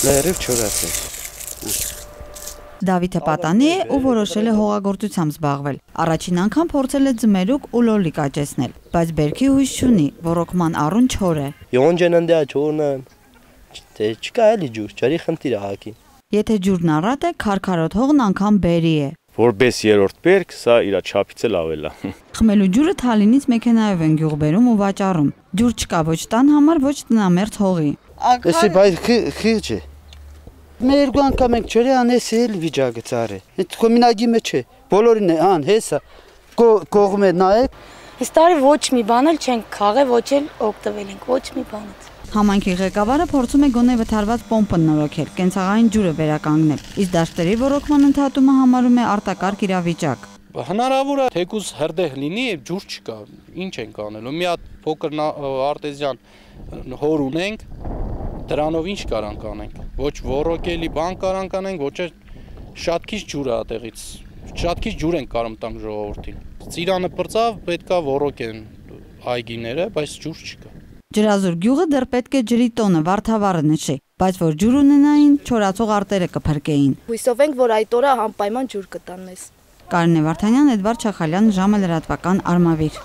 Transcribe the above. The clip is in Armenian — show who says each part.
Speaker 1: Լերիվ չորացել։
Speaker 2: Դավիթը պատանի է ու որոշել է հողագործությամբ զբաղվել։ Առաջին անգամ փորձել է ձմերուկ ու լոլիկ աճեցնել, բայց բերքի հույս չունի, ոռոգման առուն չոր է։
Speaker 1: Յոնջեն ընդյա չորնը, թե չկա էլի ջուր, ջրի խնդիր ահակի։
Speaker 2: Եթե ջուրն առատ է, քարքարոտ հողն անգամ բերի է։
Speaker 3: Որպես երրորդ բերք, սա իր չափից էլ ավել է։
Speaker 2: Խմելու ջուրը Թալինից մեքենայով են գյուղ բերում ու վաճառում։ Ջուր չկա ոչ տան համար, ոչ տնամերձ հողի։
Speaker 1: Էսի բայց խիղճ է։ Մեր երկու անգամ ենք չորի անեսի էլ վիճակը ծառ է։ Այդ կոմինագի մեջ է, բոլորին է, ան, հեսա, կողմ է նայեք։
Speaker 4: Այս տարի ոչ մի բան էլ չենք քաղել, ոչ էլ օգտվել ենք, ոչ մի բանից։
Speaker 2: Համայնքի ղեկավարը փորձում է գոնե վթարված պոմպն նորոգել, կենցաղային ջուրը վերականգնել, իսկ դաշտերի ոռոգման ընդհատումը համարում է արտակարգ իրավիճակ։
Speaker 5: Հնարավոր է թեկուզ հրդեհ լինի, ջուր չկա, ինչ ենք անելու։ Մի հատ փոքր արտեզյան հոր ունենք, դրանով ինչ կարանք անենք։ Ոչ ոռոգելի բան կարանք անենք, ոչ շատ քիչ ջուր է այդտեղից։ Շատ քիչ ջուր ենք կարում տանք ժողովրդին։ Ծիրանը պրծավ, պետքա ոռոգեն այգիները, բայց ջուր չկա։
Speaker 2: Ջրազուր գյուղը դեռ պետք է ջրի տոնը Վարդավառը նշի, բայց որ ջուր ունենային, չորացող արտերը կփրկեին։
Speaker 4: Հույսով ենք, որ այդ օրը անպայման ջուր կտան մեզ։
Speaker 2: Կարինե Վարդանյան, Էդվարդ Չախալյան, ժամը լրատվական, Արմավիր։